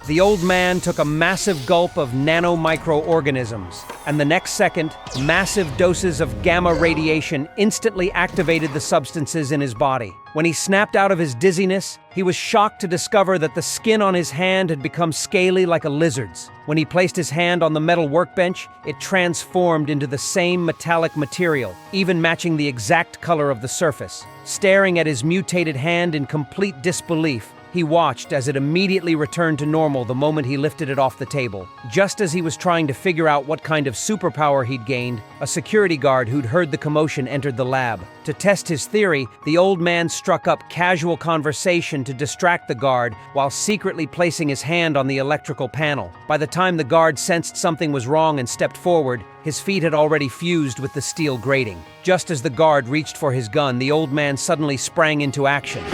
The old man took a massive gulp of nanomicroorganisms, and the next second, massive doses of gamma radiation instantly activated the substances in his body. When he snapped out of his dizziness, he was shocked to discover that the skin on his hand had become scaly like a lizard's. When he placed his hand on the metal workbench, it transformed into the same metallic material, even matching the exact color of the surface. Staring at his mutated hand in complete disbelief, he watched as it immediately returned to normal the moment he lifted it off the table. Just as he was trying to figure out what kind of superpower he'd gained, a security guard who'd heard the commotion entered the lab. To test his theory, the old man struck up casual conversation to distract the guard while secretly placing his hand on the electrical panel. By the time the guard sensed something was wrong and stepped forward, his feet had already fused with the steel grating. Just as the guard reached for his gun, the old man suddenly sprang into action.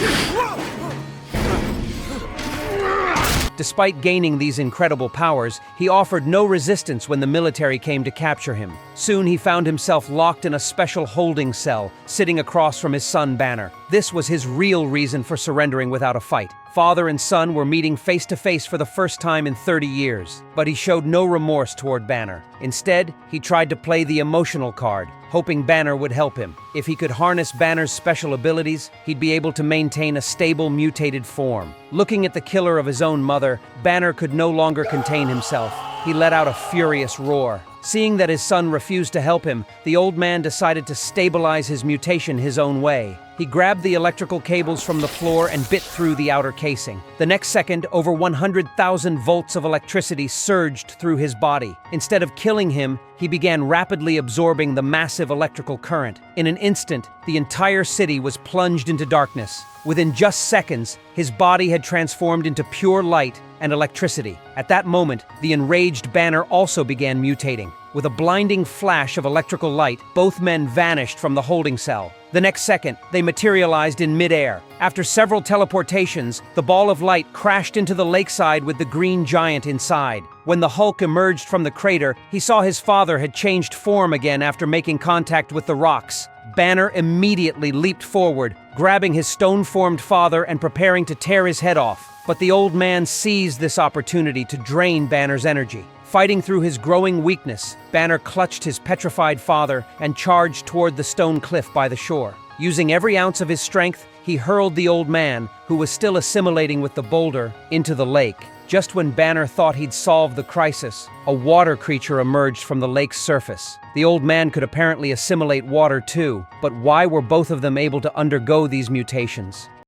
Despite gaining these incredible powers, he offered no resistance when the military came to capture him. Soon he found himself locked in a special holding cell, sitting across from his son Banner. This was his real reason for surrendering without a fight. Father and son were meeting face to face for the first time in 30 years, but he showed no remorse toward Banner. Instead, he tried to play the emotional card, hoping Banner would help him. If he could harness Banner's special abilities, he'd be able to maintain a stable mutated form. Looking at the killer of his own mother, Banner could no longer contain himself. He let out a furious roar. Seeing that his son refused to help him, the old man decided to stabilize his mutation his own way. He grabbed the electrical cables from the floor and bit through the outer casing. The next second, over 100,000 volts of electricity surged through his body. Instead of killing him, he began rapidly absorbing the massive electrical current. In an instant, the entire city was plunged into darkness. Within just seconds, his body had transformed into pure light and electricity. At that moment, the enraged Banner also began mutating. With a blinding flash of electrical light, both men vanished from the holding cell. The next second, they materialized in midair. After several teleportations, the ball of light crashed into the lakeside with the green giant inside. When the Hulk emerged from the crater, he saw his father had changed form again after making contact with the rocks. Banner immediately leaped forward, grabbing his stone-formed father and preparing to tear his head off. But the old man seized this opportunity to drain Banner's energy. Fighting through his growing weakness, Banner clutched his petrified father and charged toward the stone cliff by the shore. Using every ounce of his strength, he hurled the old man, who was still assimilating with the boulder, into the lake. Just when Banner thought he'd solved the crisis, a water creature emerged from the lake's surface. The old man could apparently assimilate water too, but why were both of them able to undergo these mutations?